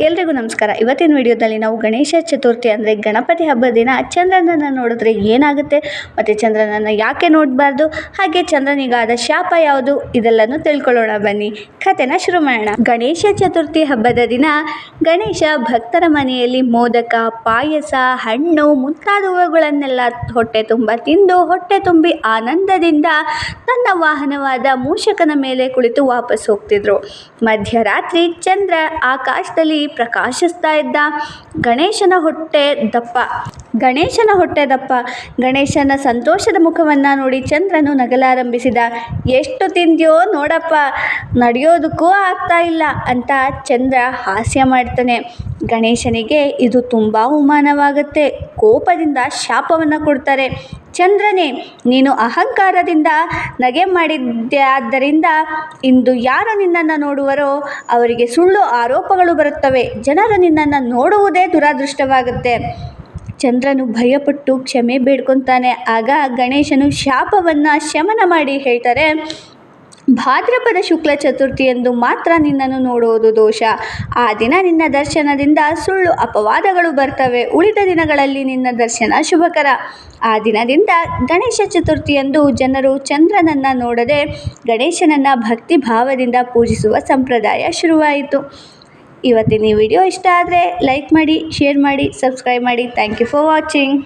ಎಲ್ರಿಗೂ ನಮಸ್ಕಾರ. ಇವತ್ತಿನ ವಿಡಿಯೋದಲ್ಲಿ ನಾವು ಗಣೇಶ ಚತುರ್ಥಿ ಅಂದರೆ ಗಣಪತಿ ಹಬ್ಬದ ದಿನ ಚಂದ್ರನನ್ನು ನೋಡಿದ್ರೆ ಏನಾಗುತ್ತೆ ಮತ್ತು ಚಂದ್ರನನ್ನು ಯಾಕೆ ನೋಡಬಾರ್ದು, ಹಾಗೆ ಚಂದ್ರನಿಗಾದ ಶಾಪ ಯಾವುದು, ಇದೆಲ್ಲನೂ ತಿಳ್ಕೊಳ್ಳೋಣ ಬನ್ನಿ. ಕಥೆನ ಶುರು ಮಾಡೋಣ. ಗಣೇಶ ಚತುರ್ಥಿ ಹಬ್ಬದ ದಿನ ಗಣೇಶ ಭಕ್ತರ ಮನೆಯಲ್ಲಿ ಮೋದಕ, ಪಾಯಸ, ಹಣ್ಣು ಮುಂತಾದವುಗಳನ್ನೆಲ್ಲ ಹೊಟ್ಟೆ ತುಂಬ ತಿಂದು ಹೊಟ್ಟೆ ತುಂಬಿ ಆನಂದದಿಂದ ತನ್ನ ವಾಹನವಾದ ಮೂಷಕನ ಮೇಲೆ ಕುಳಿತು ವಾಪಸ್ ಹೋಗ್ತಿದ್ರು. ಮಧ್ಯರಾತ್ರಿ ಚಂದ್ರ ಆಕಾಶದಲ್ಲಿ ಪ್ರಕಾಶಿಸ್ತಾ ಇದ್ದ. ಗಣೇಶನ ಹೊಟ್ಟೆ ದಪ್ಪ. ಗಣೇಶನ ಸಂತೋಷದ ಮುಖವನ್ನು ನೋಡಿ ಚಂದ್ರನು ನಗಲಾರಂಭಿಸಿದ. ಎಷ್ಟು ತಿಂದ್ಯೋ ನೋಡಪ್ಪ, ನಡೆಯೋದಕ್ಕೂ ಆಗ್ತಾ ಇಲ್ಲ ಅಂತ ಚಂದ್ರ ಹಾಸ್ಯ ಮಾಡ್ತಾನೆ. ಗಣೇಶನಿಗೆ ಇದು ತುಂಬ ಅವಮಾನವಾಗುತ್ತೆ. ಕೋಪದಿಂದ ಶಾಪವನ್ನು ಕೊಡ್ತಾರೆ. ಚಂದ್ರನೇ, ನೀನು ಅಹಂಕಾರದಿಂದ ನಗೆ ಮಾಡಿದ್ದೆ, ಆದ್ದರಿಂದ ಇಂದು ಯಾರು ನಿನ್ನನ್ನು ನೋಡುವರೋ ಅವರಿಗೆ ಸುಳ್ಳು ಆರೋಪಗಳು ಬರುತ್ತವೆ. ಜನರು ನಿನ್ನನ್ನು ನೋಡುವುದೇ ದುರಾದೃಷ್ಟವಾಗುತ್ತೆ. ಚಂದ್ರನು ಭಯಪಟ್ಟು ಕ್ಷಮೆ ಬೇಡ್ಕೊತಾನೆ. ಆಗ ಗಣೇಶನು ಶಾಪವನ್ನು ಶಮನ ಮಾಡಿ ಹೇಳ್ತಾರೆ, ಭಾದ್ರಪದ ಶುಕ್ಲ ಚತುರ್ಥಿಯಂದು ಮಾತ್ರ ನಿನ್ನನ್ನು ನೋಡುವುದು ದೋಷ. ಆ ದಿನ ನಿನ್ನ ದರ್ಶನದಿಂದ ಸುಳ್ಳು ಅಪವಾದಗಳು ಬರ್ತವೆ. ಉಳಿದ ದಿನಗಳಲ್ಲಿ ನಿನ್ನ ದರ್ಶನ ಶುಭಕರ. ಆ ದಿನದಿಂದ ಗಣೇಶ ಚತುರ್ಥಿಯಂದು ಜನರು ಚಂದ್ರನನ್ನು ನೋಡದೆ ಗಣೇಶನನ್ನು ಭಕ್ತಿ ಭಾವದಿಂದ ಪೂಜಿಸುವ ಸಂಪ್ರದಾಯ ಶುರುವಾಯಿತು. ಇವತ್ತಿನ ಈ ವಿಡಿಯೋ ಇಷ್ಟ ಆದರೆ ಲೈಕ್ ಮಾಡಿ, ಶೇರ್ ಮಾಡಿ, ಸಬ್ಸ್ಕ್ರೈಬ್ ಮಾಡಿ. Thank you for watching.